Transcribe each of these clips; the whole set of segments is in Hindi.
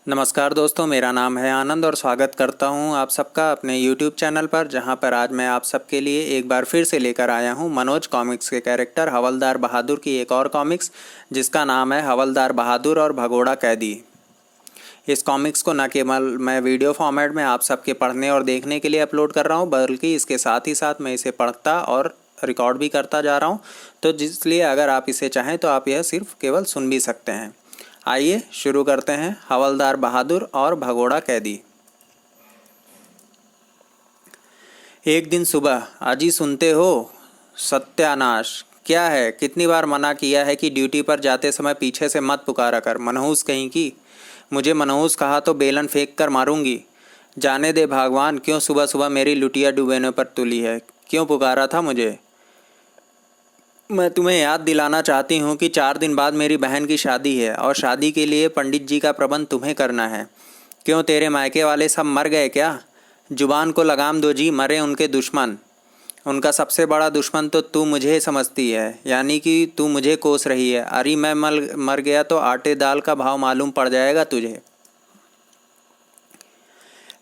नमस्कार दोस्तों, मेरा नाम है आनंद और स्वागत करता हूं आप सबका अपने YouTube चैनल पर, जहां पर आज मैं आप सबके लिए एक बार फिर से लेकर आया हूं मनोज कॉमिक्स के कैरेक्टर हवलदार बहादुर की एक और कॉमिक्स, जिसका नाम है हवलदार बहादुर और भगोड़ा कैदी। इस कॉमिक्स को न केवल मैं वीडियो फॉर्मेट में आप सबके पढ़ने और देखने के लिए अपलोड कर रहा हूँ, बल्कि इसके साथ ही साथ मैं इसे पढ़ता और रिकॉर्ड भी करता जा रहा हूँ। तो इसलिए अगर आप इसे चाहें तो आप यह सिर्फ केवल सुन भी सकते हैं। आइए शुरू करते हैं हवलदार बहादुर और भगोड़ा कैदी। एक दिन सुबह, अजी सुनते हो? सत्यानाश! क्या है? कितनी बार मना किया है कि ड्यूटी पर जाते समय पीछे से मत पुकारा कर, मनहूस कहीं की। मुझे मनहूस कहा तो बेलन फेंक कर मारूंगी। जाने दे भगवान, क्यों सुबह सुबह मेरी लुटिया डुबोने पर तुली है? क्यों पुकारा था मुझे? मैं तुम्हें याद दिलाना चाहती हूँ कि 4 दिन बाद मेरी बहन की शादी है और शादी के लिए पंडित जी का प्रबंध तुम्हें करना है। क्यों, तेरे मायके वाले सब मर गए क्या? जुबान को लगाम दो जी, मरे उनके दुश्मन। उनका सबसे बड़ा दुश्मन तो तू मुझे समझती है, यानी कि तू मुझे कोस रही है। अरे मैं मर गया तो आटे दाल का भाव मालूम पड़ जाएगा तुझे।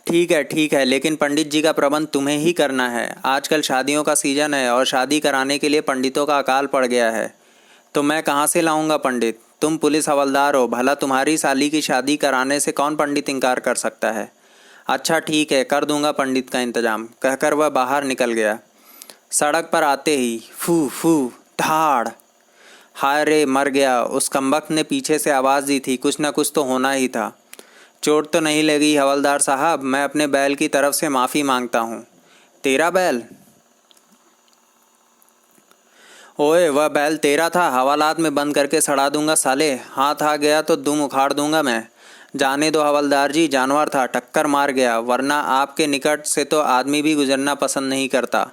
ठीक है, लेकिन पंडित जी का प्रबंध तुम्हें ही करना है। आजकल शादियों का सीजन है और शादी कराने के लिए पंडितों का अकाल पड़ गया है। तो मैं कहाँ से लाऊंगा पंडित? तुम पुलिस हवलदार हो, भला तुम्हारी साली की शादी कराने से कौन पंडित इनकार कर सकता है? अच्छा ठीक है, कर दूंगा पंडित का इंतजाम, कहकर वह बाहर निकल गया। सड़क पर आते ही फू फू धाड़! हाय रे, मर गया! उस कमबख्त ने पीछे से आवाज़ दी थी, कुछ न कुछ तो होना ही था। चोट तो नहीं लगी हवलदार साहब? मैं अपने बैल की तरफ से माफ़ी मांगता हूँ। तेरा बैल? ओए, वह बैल तेरा था? हवालात में बंद करके सड़ा दूंगा साले। हाथ आ गया तो दुम उखाड़ दूंगा मैं। जाने दो हवलदार जी, जानवर था, टक्कर मार गया, वरना आपके निकट से तो आदमी भी गुजरना पसंद नहीं करता।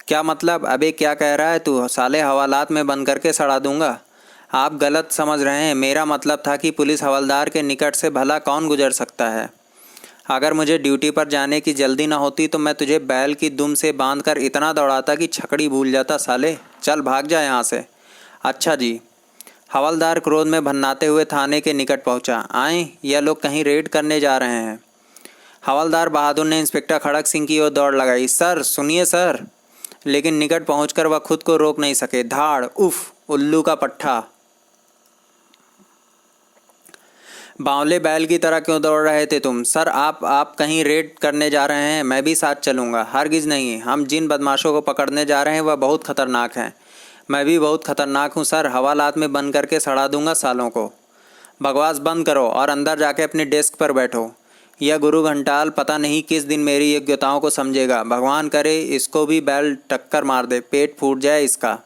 क्या मतलब? अबे क्या कह रहा है तू? साले हवालात में बंद करके सड़ा दूंगा? आप गलत समझ रहे हैं। मेरा मतलब था कि पुलिस हवलदार के निकट से भला कौन गुजर सकता है। अगर मुझे ड्यूटी पर जाने की जल्दी न होती तो मैं तुझे बैल की दुम से बांधकर इतना दौड़ाता कि छकड़ी भूल जाता साले। चल भाग जा यहाँ से। अच्छा जी। हवलदार क्रोध में भन्नाते हुए थाने के निकट पहुँचा। आए, यह लोग कहीं रेड करने जा रहे हैं। हवलदार बहादुर ने इंस्पेक्टर खड़क सिंह की ओर दौड़ लगाई। सर सुनिए सर। लेकिन निकट पहुंचकर वह खुद को रोक नहीं सके। धाड़! उफ! उल्लू का पट्ठा! बावले बैल की तरह क्यों दौड़ रहे थे तुम? सर आप कहीं रेड करने जा रहे हैं? मैं भी साथ चलूंगा। हरगिज़ नहीं। हम जिन बदमाशों को पकड़ने जा रहे हैं वह बहुत खतरनाक हैं। मैं भी बहुत खतरनाक हूँ सर। हवालात में बंद करके सड़ा दूंगा सालों को। बकवास बंद करो और अंदर जाके अपनी डेस्क पर बैठो। यह गुरु घंटाल पता नहीं किस दिन मेरी योग्यताओं को समझेगा। भगवान करे इसको भी बैल टक्कर मार दे, पेट फूट जाए इसका।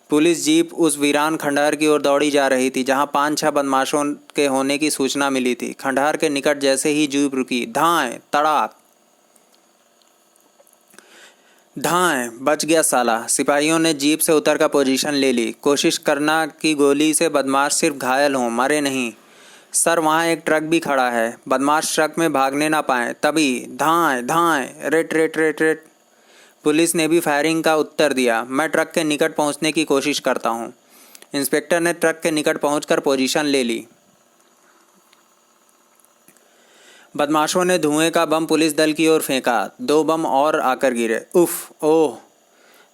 पुलिस जीप उस वीरान खंडहर की ओर दौड़ी जा रही थी जहां 5-6 बदमाशों के होने की सूचना मिली थी। खंडहर के निकट जैसे ही जीप रुकी, धाएं! तड़ाक! धाएं! बच गया साला। सिपाहियों ने जीप से उतरकर पोजीशन ले ली। कोशिश करना कि गोली से बदमाश सिर्फ घायल हों, मरे नहीं। सर वहाँ एक ट्रक भी खड़ा है, बदमाश ट्रक में भागने ना पाए तभी। धाएं धाएं! रेट रेट रेट रेट! पुलिस ने भी फायरिंग का उत्तर दिया। मैं ट्रक के निकट पहुंचने की कोशिश करता हूं। इंस्पेक्टर ने ट्रक के निकट पहुंचकर पोजीशन ले ली। बदमाशों ने धुएं का बम पुलिस दल की ओर फेंका। 2 बम और आकर गिरे। उफ! ओह!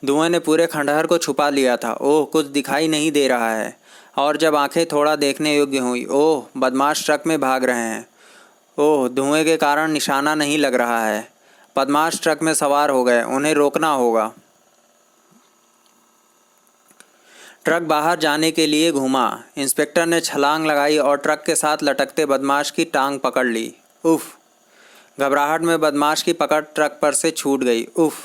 धुएं ने पूरे खंडहर को छुपा लिया था। ओह! कुछ दिखाई नहीं दे रहा है। और जब आंखें थोड़ा देखने योग्य हुई, ओह! बदमाश ट्रक में भाग रहे हैं। ओह! धुएं के कारण निशाना नहीं लग रहा है। बदमाश ट्रक में सवार हो गए, उन्हें रोकना होगा। ट्रक बाहर जाने के लिए घूमा। इंस्पेक्टर ने छलांग लगाई और ट्रक के साथ लटकते बदमाश की टांग पकड़ ली। उफ! घबराहट में बदमाश की पकड़ ट्रक पर से छूट गई। उफ!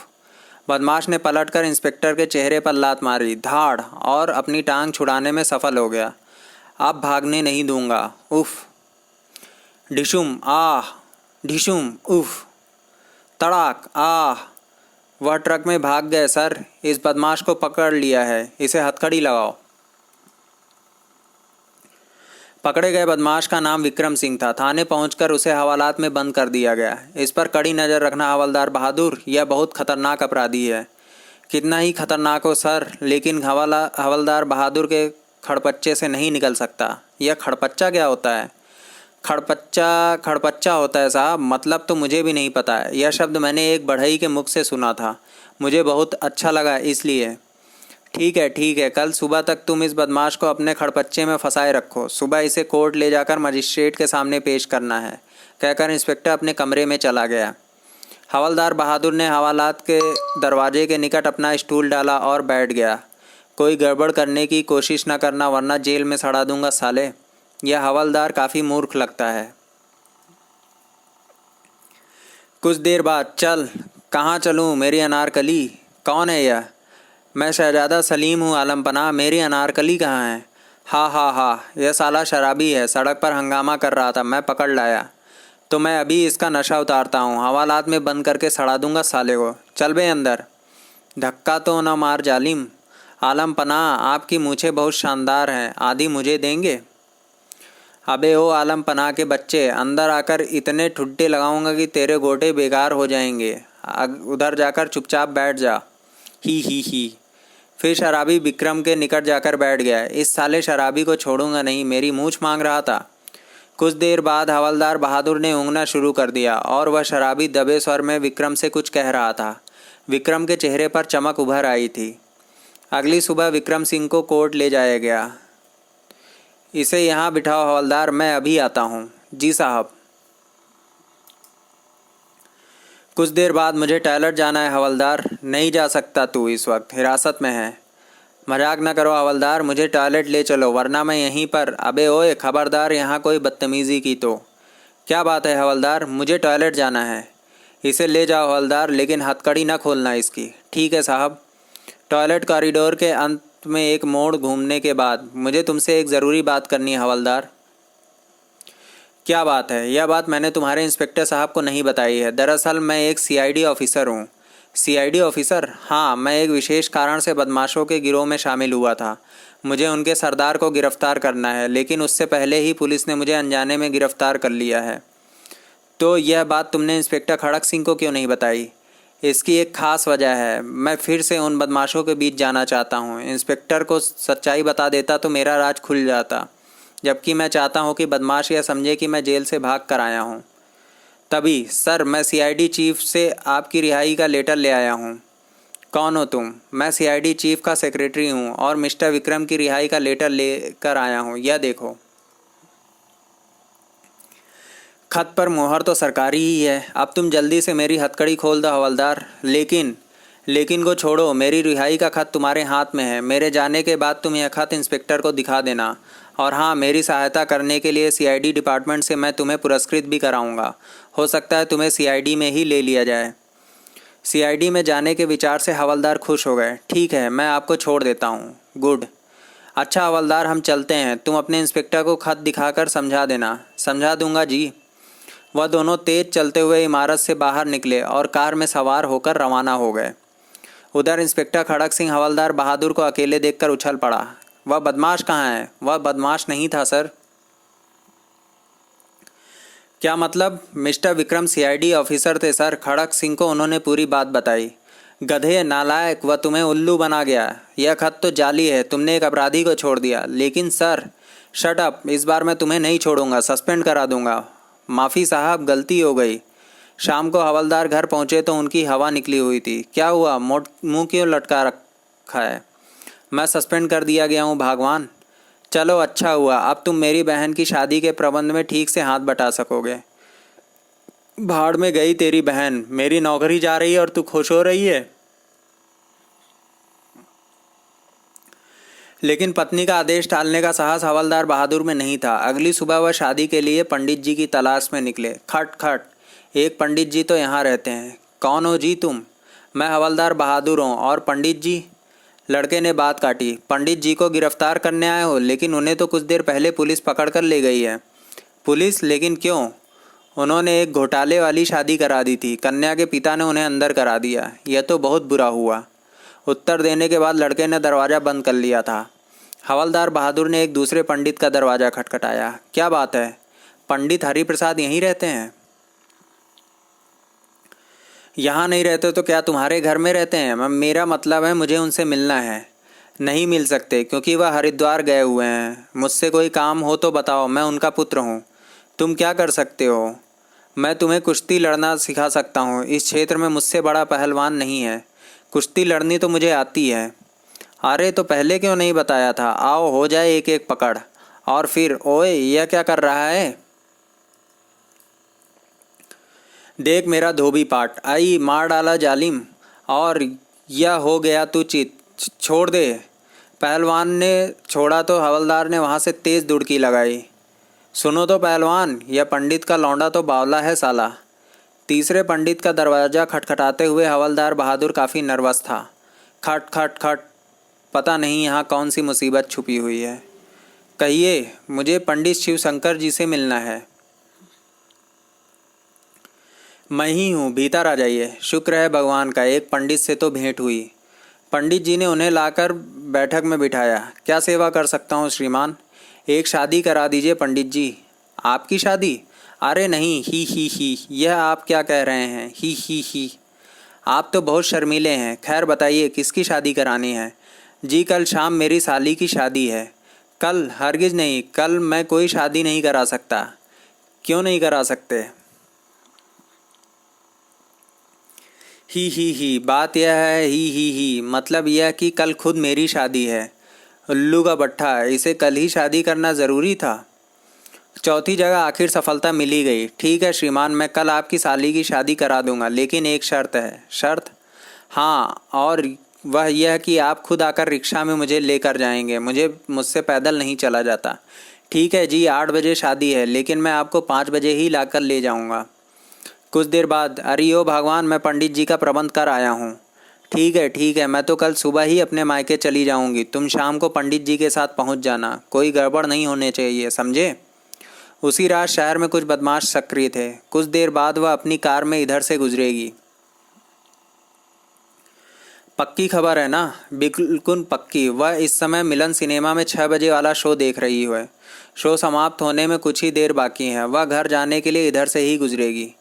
बदमाश ने पलटकर इंस्पेक्टर के चेहरे पर लात मारी। धाड़! और अपनी टांग छुड़ाने में सफल हो गया। अब भागने नहीं दूंगा। उफ! ढिशुम! आह! ढिशुम! उफ! तड़ाक! आह! वह ट्रक में भाग गए सर। इस बदमाश को पकड़ लिया है, इसे हथकड़ी लगाओ। पकड़े गए बदमाश का नाम विक्रम सिंह था। थाने पहुंचकर उसे हवालात में बंद कर दिया गया। इस पर कड़ी नज़र रखना हवलदार बहादुर, यह बहुत खतरनाक अपराधी है। कितना ही खतरनाक हो सर, लेकिन हवलदार बहादुर के खड़पच्चे से नहीं निकल सकता। यह खड़पच्चा क्या होता है? खड़पच्चा खड़पच्चा होता है साहब, मतलब तो मुझे भी नहीं पता है। यह शब्द मैंने एक बढ़ई के मुख से सुना था, मुझे बहुत अच्छा लगा इसलिए। ठीक है, कल सुबह तक तुम इस बदमाश को अपने खड़पच्चे में फंसाए रखो। सुबह इसे कोर्ट ले जाकर मजिस्ट्रेट के सामने पेश करना है, कहकर इंस्पेक्टर अपने कमरे में चला गया। हवलदार बहादुर ने हवालात के दरवाजे के निकट अपना स्टूल डाला और बैठ गया। कोई गड़बड़ करने की कोशिश न करना, वरना जेल में सड़ा दूंगा साले। यह हवलदार काफ़ी मूर्ख लगता है। कुछ देर बाद, चल। कहाँ चलूँ मेरी अनारकली? कौन है यह? मैं शहजादा सलीम हूँ आलमपना, मेरी अनारकली कहाँ है? हा, यह साला शराबी है, सड़क पर हंगामा कर रहा था, मैं पकड़ लाया। तो मैं अभी इसका नशा उतारता हूँ, हवालात में बंद करके सड़ा दूंगा साले को। चल बे अंदर। धक्का तो न मार जालिम। आलम पनाह, आपकी मूछें बहुत शानदार हैं, आधी मुझे देंगे? अबे ओ आलम पनाह के बच्चे, अंदर आकर इतने ठुड्डे लगाऊंगा कि तेरे गोटे बेकार हो जाएंगे। उधर जाकर चुपचाप बैठ जा। ही। फिर शराबी विक्रम के निकट जाकर बैठ गया। इस साले शराबी को छोड़ूंगा नहीं, मेरी मूछ मांग रहा था। कुछ देर बाद हवलदार बहादुर ने ऊँघना शुरू कर दिया और वह शराबी दबे स्वर में विक्रम से कुछ कह रहा था। विक्रम के चेहरे पर चमक उभर आई थी। अगली सुबह विक्रम सिंह को कोर्ट ले जाया गया। इसे यहाँ बिठाओ हवलदार, मैं अभी आता हूँ। जी साहब। कुछ देर बाद, मुझे टॉयलेट जाना है हवलदार। नहीं जा सकता, तू इस वक्त हिरासत में है। मजाक न करो हवलदार, मुझे टॉयलेट ले चलो वरना मैं यहीं पर। अबे ओए खबरदार, यहाँ कोई बदतमीज़ी की तो। क्या बात है हवलदार, मुझे टॉयलेट जाना है। इसे ले जाओ हवलदार, लेकिन हथकड़ी न खोलना इसकी। ठीक है साहब। टॉयलेट कॉरिडोर के अंत में एक मोड़ घूमने के बाद, मुझे तुमसे एक ज़रूरी बात करनी है हवलदार। क्या बात है? यह बात मैंने तुम्हारे इंस्पेक्टर साहब को नहीं बताई है। दरअसल मैं एक सीआईडी ऑफिसर हूँ। CID officer? हाँ, मैं एक विशेष कारण से बदमाशों के गिरोह में शामिल हुआ था। मुझे उनके सरदार को गिरफ्तार करना है, लेकिन उससे पहले ही पुलिस ने मुझे अनजाने में गिरफ्तार कर लिया है। तो यह बात तुमने इंस्पेक्टर खड़क सिंह को क्यों नहीं बताई? इसकी एक ख़ास वजह है। मैं फिर से उन बदमाशों के बीच जाना चाहता हूँ। इंस्पेक्टर को सच्चाई बता देता तो मेरा राज खुल जाता, जबकि मैं चाहता हूँ कि बदमाश यह समझे कि मैं जेल से भाग कर आया हूँ। तभी, सर, मैं सीआईडी चीफ से आपकी रिहाई का लेटर ले आया हूँ। कौन हो तुम? मैं सीआईडी चीफ का सेक्रेटरी हूँ और मिस्टर विक्रम की रिहाई का लेटर लेकर आया हूँ। यह देखो। खत पर मोहर तो सरकारी ही है। अब तुम जल्दी से मेरी हथकड़ी खोल दो हवलदार। लेकिन को छोड़ो, मेरी रिहाई का खत तुम्हारे हाथ में है। मेरे जाने के बाद तुम यह खत इंस्पेक्टर को दिखा देना। और हाँ, मेरी सहायता करने के लिए सीआईडी डिपार्टमेंट से मैं तुम्हें पुरस्कृत भी कराऊंगा। हो सकता है तुम्हें सीआईडी में ही ले लिया जाए। सीआईडी में जाने के विचार से हवलदार खुश हो गए। ठीक है, मैं आपको छोड़ देता हूँ। गुड। अच्छा हवलदार, हम चलते हैं। तुम अपने इंस्पेक्टर को खत दिखाकर समझा देना। समझा दूंगा जी। वह दोनों तेज चलते हुए इमारत से बाहर निकले और कार में सवार होकर रवाना हो गए। उधर इंस्पेक्टर खड़क सिंह हवलदार बहादुर को अकेले देखकर उछल पड़ा। वह बदमाश कहाँ है? वह बदमाश नहीं था सर। क्या मतलब? मिस्टर विक्रम सीआईडी ऑफिसर थे सर। खड़क सिंह को उन्होंने पूरी बात बताई। गधे, नालायक, वह तुम्हें उल्लू बना गया। यह खत तो जाली है, तुमने एक अपराधी को छोड़ दिया। लेकिन सर। शट अप, इस बार मैं तुम्हें नहीं छोड़ूंगा, सस्पेंड करा दूंगा। माफ़ी साहब, गलती हो गई। शाम को हवलदार घर पहुंचे तो उनकी हवा निकली हुई थी। क्या हुआ? मुंह क्यों लटका रखा है? मैं सस्पेंड कर दिया गया हूं भगवान। चलो अच्छा हुआ, अब तुम मेरी बहन की शादी के प्रबंध में ठीक से हाथ बटा सकोगे। भाड़ में गई तेरी बहन। मेरी नौकरी जा रही है और तू खुश हो रही है। लेकिन पत्नी का आदेश टालने का साहस हवलदार बहादुर में नहीं था। अगली सुबह वह शादी के लिए पंडित जी की तलाश में निकले। खट खट, एक पंडित जी तो यहाँ रहते हैं। कौन हो जी तुम? मैं हवलदार बहादुर हूँ। और पंडित जी? लड़के ने बात काटी। पंडित जी को गिरफ्तार करने आए हो? लेकिन उन्हें तो कुछ देर पहले पुलिस पकड़ कर ले गई है। पुलिस? लेकिन क्यों? उन्होंने एक घोटाले वाली शादी करा दी थी। कन्या के पिता ने उन्हें अंदर करा दिया। यह तो बहुत बुरा हुआ। उत्तर देने के बाद लड़के ने दरवाज़ा बंद कर लिया था। हवलदार बहादुर ने एक दूसरे पंडित का दरवाज़ा खटखटाया। क्या बात है? पंडित हरिप्रसाद यहीं रहते हैं? यहाँ नहीं रहते तो क्या तुम्हारे घर में रहते हैं? मेरा मतलब है, मुझे उनसे मिलना है। नहीं मिल सकते, क्योंकि वह हरिद्वार गए हुए हैं। मुझसे कोई काम हो तो बताओ, मैं उनका पुत्र हूँ। तुम क्या कर सकते हो? मैं तुम्हें कुश्ती लड़ना सिखा सकता हूँ। इस क्षेत्र में मुझसे बड़ा पहलवान नहीं है। कुश्ती लड़नी तो मुझे आती है। अरे तो पहले क्यों नहीं बताया था? आओ हो जाए एक एक पकड़। और फिर ओए, यह क्या कर रहा है? देख मेरा धोबी पाट, आई मार डाला जालिम। और यह हो गया तू चित। छोड़ दे। पहलवान ने छोड़ा तो हवलदार ने वहाँ से तेज़ दुड़की लगाई। सुनो तो पहलवान, यह पंडित का लौंडा तो बावला है साला। तीसरे पंडित का दरवाज़ा खटखटाते हुए हवलदार बहादुर काफ़ी नर्वस था। खट खट खट। पता नहीं यहाँ कौन सी मुसीबत छुपी हुई है। कहिए, मुझे पंडित शिवशंकर जी से मिलना है। मैं ही हूँ, भीतर आ जाइए। शुक्र है भगवान का, एक पंडित से तो भेंट हुई। पंडित जी ने उन्हें लाकर बैठक में बिठाया। क्या सेवा कर सकता हूँ श्रीमान? एक शादी करा दीजिए पंडित जी। आपकी शादी? अरे नहीं, ही, यह आप क्या कह रहे हैं? ही। आप तो बहुत शर्मीले हैं। खैर बताइए, किसकी शादी करानी है? जी कल शाम मेरी साली की शादी है। कल? हरगिज़ नहीं, कल मैं कोई शादी नहीं करा सकता। क्यों नहीं करा सकते? ही, बात यह है, ही, मतलब यह कि कल खुद मेरी शादी है। उल्लू का बट्ठा, इसे कल ही शादी करना ज़रूरी था। चौथी जगह आखिर सफलता मिली गई। ठीक है श्रीमान, मैं कल आपकी साली की शादी करा दूंगा, लेकिन एक शर्त है। शर्त? हाँ, और वह यह कि आप खुद आकर रिक्शा में मुझे लेकर जाएंगे। मुझसे पैदल नहीं चला जाता। ठीक है जी, 8 बजे शादी है, लेकिन मैं आपको 5 बजे ही लाकर ले जाऊंगा। कुछ देर बाद, अरे ओ भगवान, मैं पंडित जी का प्रबंध कर आया हूँ। ठीक है, मैं तो कल सुबह ही अपने मायके चली जाऊंगी। तुम शाम को पंडित जी के साथ पहुँच जाना। कोई गड़बड़ नहीं होने चाहिए, समझे? उसी रात शहर में कुछ बदमाश सक्रिय थे। कुछ देर बाद वह अपनी कार में इधर से गुजरेगी। पक्की खबर है ना? बिल्कुल पक्की। वह इस समय मिलन सिनेमा में 6 बजे वाला शो देख रही है। शो समाप्त होने में कुछ ही देर बाकी है। वह घर जाने के लिए इधर से ही गुजरेगी।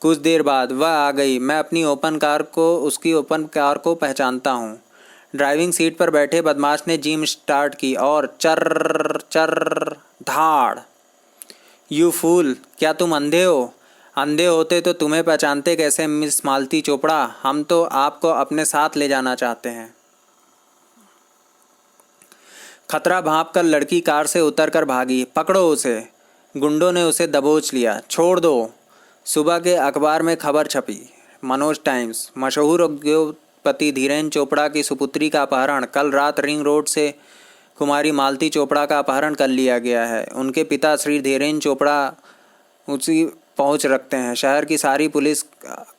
कुछ देर बाद वह आ गई। मैं अपनी उसकी ओपन कार को पहचानता हूँ। ड्राइविंग सीट पर बैठे बदमाश ने जिम स्टार्ट की और चर चर धाड़। यू फूल, क्या तुम अंधे हो? अंधे होते तो तुम्हें पहचानते कैसे मिस मालती चोपड़ा? हम तो आपको अपने साथ ले जाना चाहते हैं। खतरा भांपकर लड़की कार से उतरकर भागी। पकड़ो उसे। गुंडों ने उसे दबोच लिया। छोड़ दो। सुबह के अखबार में खबर छपी। मनोज टाइम्स। मशहूर उद्योगपति धीरेन चोपड़ा की सुपुत्री का अपहरण। कल रात रिंग रोड से कुमारी मालती चोपड़ा का अपहरण कर लिया गया है। उनके पिता श्री धीरेन चोपड़ा उसी पहुंच रखते हैं। शहर की सारी पुलिस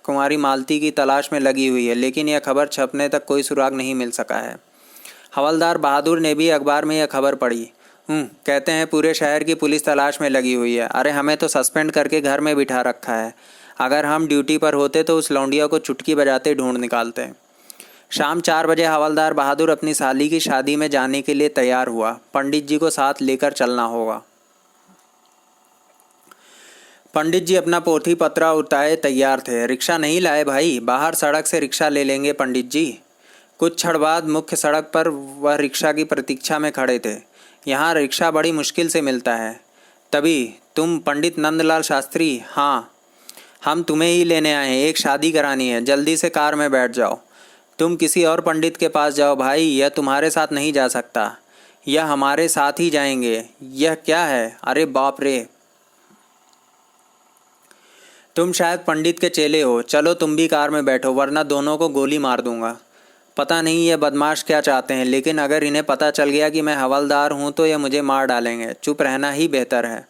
कुमारी मालती की तलाश में लगी हुई है, लेकिन यह खबर छपने तक कोई सुराग नहीं मिल सका है। हवलदार बहादुर ने भी अखबार में यह खबर पढ़ी। कहते हैं पूरे शहर की पुलिस तलाश में लगी हुई है। अरे हमें तो सस्पेंड करके घर में बिठा रखा है। अगर हम ड्यूटी पर होते तो उस लौंडिया को चुटकी बजाते ढूंढ निकालते। शाम 4 बजे हवलदार बहादुर अपनी साली की शादी में जाने के लिए तैयार हुआ। पंडित जी को साथ लेकर चलना होगा। पंडित जी अपना पोथी पत्रा उतारे तैयार थे। रिक्शा नहीं लाए भाई, बाहर सड़क से रिक्शा ले लेंगे पंडित जी। कुछ क्षण बाद मुख्य सड़क पर वह रिक्शा की प्रतीक्षा में खड़े थे। यहाँ रिक्शा बड़ी मुश्किल से मिलता है। तभी, तुम पंडित नंदलाल शास्त्री? हाँ, हम तुम्हें ही लेने आए हैं। एक शादी करानी है। जल्दी से कार में बैठ जाओ। तुम किसी और पंडित के पास जाओ भाई, यह तुम्हारे साथ नहीं जा सकता। यह हमारे साथ ही जाएंगे। यह क्या है? अरे बाप रे, तुम शायद पंडित के चेले हो। चलो तुम भी कार में बैठो, वरना दोनों को गोली मार दूंगा। पता नहीं ये बदमाश क्या चाहते हैं, लेकिन अगर इन्हें पता चल गया कि मैं हवलदार हूँ तो ये मुझे मार डालेंगे। चुप रहना ही बेहतर है।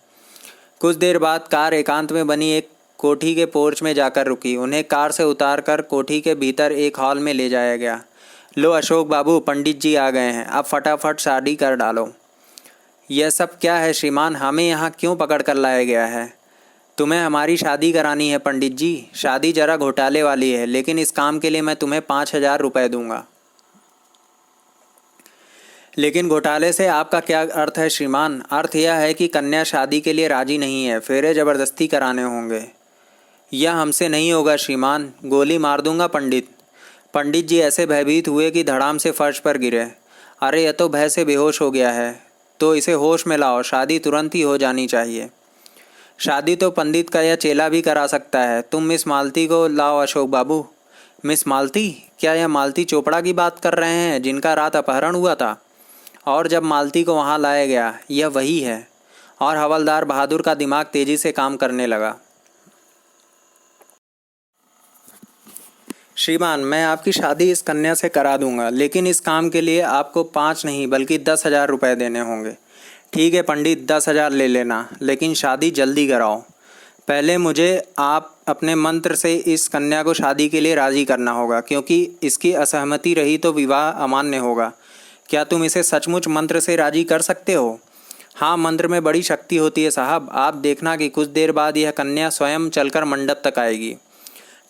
कुछ देर बाद कार एकांत में बनी एक कोठी के पोर्च में जाकर रुकी। उन्हें कार से उतारकर कोठी के भीतर एक हॉल में ले जाया गया। लो अशोक बाबू, पंडित जी आ गए हैं। अब फटाफट शादी कर डालो। यह सब क्या है श्रीमान? हमें यहाँ क्यों पकड़ कर लाया गया है? तुम्हें हमारी शादी करानी है पंडित जी। शादी जरा घोटाले वाली है, लेकिन इस काम के लिए मैं तुम्हें 5,000 रुपये दूंगा। लेकिन घोटाले से आपका क्या अर्थ है श्रीमान? अर्थ यह है कि कन्या शादी के लिए राजी नहीं है, फेरे ज़बरदस्ती कराने होंगे। यह हमसे नहीं होगा श्रीमान, गोली मार दूंगा पंडित। पंडित जी ऐसे भयभीत हुए कि धड़ाम से फर्श पर गिरे। अरे यह तो भय से बेहोश हो गया है। तो इसे होश में लाओ, शादी तुरंत ही हो जानी चाहिए। शादी तो पंडित का या चेला भी करा सकता है। तुम मिस मालती को लाओ अशोक बाबू। मिस मालती? क्या यह मालती चोपड़ा की बात कर रहे हैं जिनका रात अपहरण हुआ था? और जब मालती को वहां लाया गया, यह वही है। और हवलदार बहादुर का दिमाग तेजी से काम करने लगा। श्रीमान, मैं आपकी शादी इस कन्या से करा दूंगा, लेकिन इस काम के लिए आपको 5 नहीं बल्कि 10,000 रुपये देने होंगे। ठीक है पंडित, 10,000 ले लेना, लेकिन शादी जल्दी कराओ। पहले मुझे आप अपने मंत्र से इस कन्या को शादी के लिए राज़ी करना होगा, क्योंकि इसकी असहमति रही तो विवाह अमान्य होगा। क्या तुम इसे सचमुच मंत्र से राज़ी कर सकते हो? हाँ, मंत्र में बड़ी शक्ति होती है साहब। आप देखना कि कुछ देर बाद यह कन्या स्वयं चलकर मंडप तक आएगी।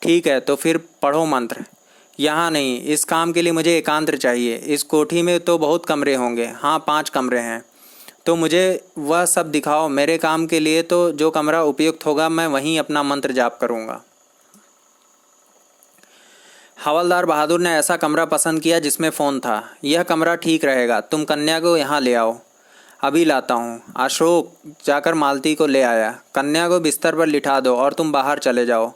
ठीक है, तो फिर पढ़ो मंत्र। यहाँ नहीं, इस काम के लिए मुझे एकांत चाहिए। इस कोठी में तो बहुत कमरे होंगे। हाँ, 5 कमरे हैं। तो मुझे वह सब दिखाओ। मेरे काम के लिए तो जो कमरा उपयुक्त होगा मैं वहीं अपना मंत्र जाप करूँगा। हवलदार बहादुर ने ऐसा कमरा पसंद किया जिसमें फ़ोन था। यह कमरा ठीक रहेगा, तुम कन्या को यहाँ ले आओ। अभी लाता हूँ। अशोक जाकर मालती को ले आया। कन्या को बिस्तर पर लिटा दो और तुम बाहर चले जाओ।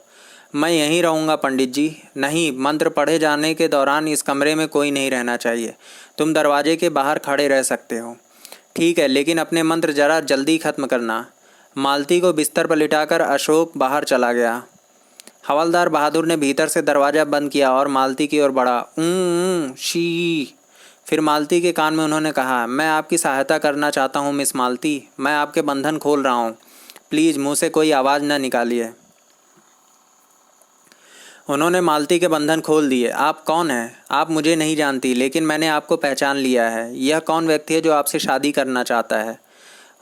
मैं यहीं रहूँगा पंडित जी। नहीं, मंत्र पढ़े जाने के दौरान इस कमरे में कोई नहीं रहना चाहिए। तुम दरवाजे के बाहर खड़े रह सकते हो। ठीक है, लेकिन अपने मंत्र जरा जल्दी खत्म करना। मालती को बिस्तर पर लिटाकर अशोक बाहर चला गया। हवलदार बहादुर ने भीतर से दरवाज़ा बंद किया और मालती की ओर बढ़ा। शी। फिर मालती के कान में उन्होंने कहा, मैं आपकी सहायता करना चाहता हूँ मिस मालती। मैं आपके बंधन खोल रहा हूँ। प्लीज़ मुँह से कोई आवाज़ न निकालिए। उन्होंने मालती के बंधन खोल दिए। आप कौन हैं? आप मुझे नहीं जानती, लेकिन मैंने आपको पहचान लिया है। यह कौन व्यक्ति है जो आपसे शादी करना चाहता है?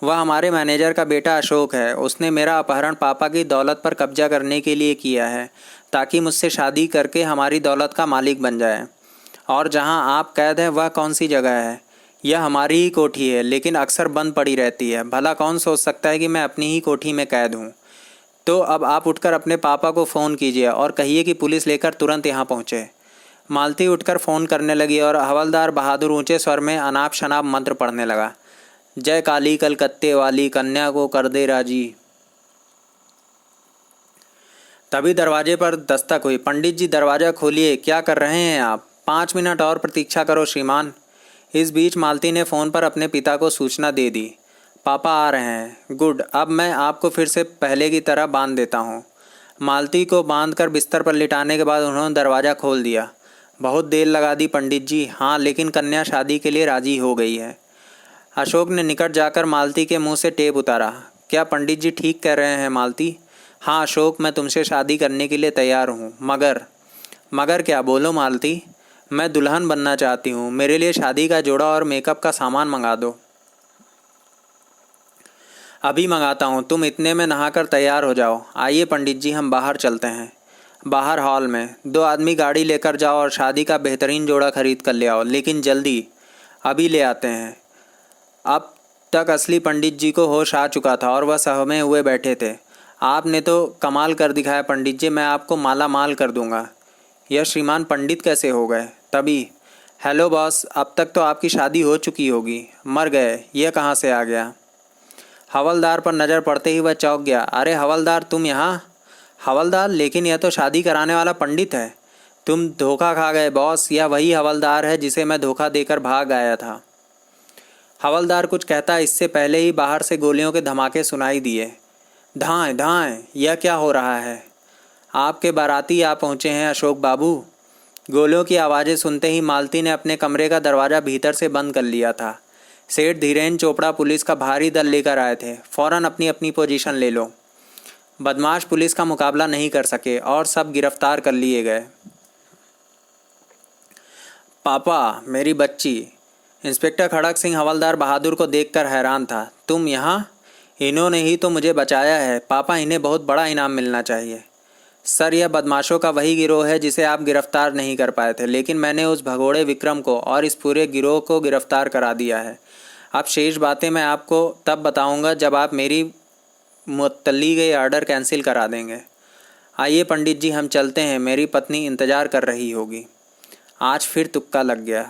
वह हमारे मैनेजर का बेटा अशोक है। उसने मेरा अपहरण पापा की दौलत पर कब्जा करने के लिए किया है, ताकि मुझसे शादी करके हमारी दौलत का मालिक बन जाए। और जहां आप कैद हैं वह कौन सी जगह है? यह हमारी ही कोठी है, लेकिन अक्सर बंद पड़ी रहती है। भला कौन सोच सकता है कि मैं अपनी ही कोठी में कैद हूँ? तो अब आप उठकर अपने पापा को फ़ोन कीजिए और कहिए कि पुलिस लेकर तुरंत यहाँ पहुँचे। मालती उठकर फ़ोन करने लगी और हवलदार बहादुर ऊंचे स्वर में अनाप शनाप मंत्र पढ़ने लगा। जय काली कलकत्ते वाली, कन्या को कर दे राजी। तभी दरवाजे पर दस्तक हुई। पंडित जी, दरवाज़ा खोलिए। क्या कर रहे हैं आप? 5 मिनट और प्रतीक्षा करो श्रीमान। इस बीच मालती ने फ़ोन पर अपने पिता को सूचना दे दी। पापा आ रहे हैं। गुड, अब मैं आपको फिर से पहले की तरह बांध देता हूँ। मालती को बांधकर बिस्तर पर लिटाने के बाद उन्होंने दरवाज़ा खोल दिया। बहुत देर लगा दी पंडित जी। हाँ, लेकिन कन्या शादी के लिए राज़ी हो गई है। अशोक ने निकट जाकर मालती के मुंह से टेप उतारा। क्या पंडित जी ठीक कह रहे हैं मालती? हाँ अशोक, मैं तुमसे शादी करने के लिए तैयार हूँ, मगर क्या? बोलो मालती। मैं दुल्हन बनना चाहती हूँ। मेरे लिए शादी का जोड़ा और मेकअप का सामान मंगा दो। अभी मंगाता हूँ, तुम इतने में नहाकर तैयार हो जाओ। आइए पंडित जी, हम बाहर चलते हैं। बाहर हॉल में 2 आदमी गाड़ी लेकर जाओ और शादी का बेहतरीन जोड़ा खरीद कर ले आओ, लेकिन जल्दी। अभी ले आते हैं। अब तक असली पंडित जी को होश आ चुका था और वह सहमे हुए बैठे थे। आपने तो कमाल कर दिखाया पंडित जी, मैं आपको माला माल कर दूंगा। यह श्रीमान पंडित कैसे हो गए? तभी, हेलो बॉस, अब तक तो आपकी शादी हो चुकी होगी। मर गए, यह कहाँ से आ गया? हवलदार पर नज़र पड़ते ही वह चौंक गया। अरे हवलदार, तुम यहाँ? हवलदार, लेकिन यह तो शादी कराने वाला पंडित है। तुम धोखा खा गए बॉस। यह वही हवलदार है जिसे मैं धोखा देकर भाग आया था। हवलदार कुछ कहता, इससे पहले ही बाहर से गोलियों के धमाके सुनाई दिए। धाएं धाएं, यह क्या हो रहा है? आपके बाराती आ पहुँचे हैं अशोक बाबू। गोलियों की आवाज़ें सुनते ही मालती ने अपने कमरे का दरवाज़ा भीतर से बंद कर लिया था। सेठ धीरेन चोपड़ा पुलिस का भारी दल लेकर आए थे। फौरन अपनी अपनी पोजीशन ले लो। बदमाश पुलिस का मुकाबला नहीं कर सके और सब गिरफ्तार कर लिए गए। पापा, मेरी बच्ची। इंस्पेक्टर खड़क सिंह हवलदार बहादुर को देखकर हैरान था। तुम यहाँ? इन्होंने ही तो मुझे बचाया है। पापा, इन्हें बहुत बड़ा इनाम मिलना चाहिए। सर, यह बदमाशों का वही गिरोह है जिसे आप गिरफ्तार नहीं कर पाए थे, लेकिन मैंने उस भगोड़े विक्रम को और इस पूरे गिरोह को गिरफ्तार करा दिया है। अब शेष बातें मैं आपको तब बताऊंगा जब आप मेरी मुअत्तली गई ऑर्डर कैंसिल करा देंगे। आइए पंडित जी, हम चलते हैं। मेरी पत्नी इंतज़ार कर रही होगी। आज फिर तुक्का लग गया।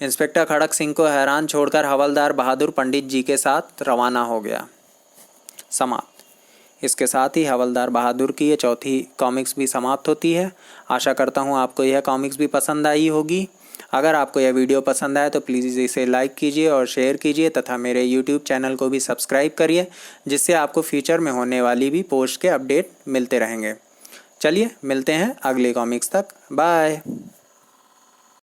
इंस्पेक्टर खड़क सिंह को हैरान छोड़कर हवलदार बहादुर पंडित जी के साथ रवाना हो गया। समाप्त। इसके साथ ही हवलदार बहादुर की ये चौथी कॉमिक्स भी समाप्त होती है। आशा करता हूँ आपको यह कॉमिक्स भी पसंद आई होगी। अगर आपको यह वीडियो पसंद आए तो प्लीज़ इसे लाइक कीजिए और शेयर कीजिए तथा मेरे यूट्यूब चैनल को भी सब्सक्राइब करिए, जिससे आपको फ्यूचर में होने वाली भी पोस्ट के अपडेट मिलते रहेंगे। चलिए मिलते हैं अगले कॉमिक्स तक। बाय।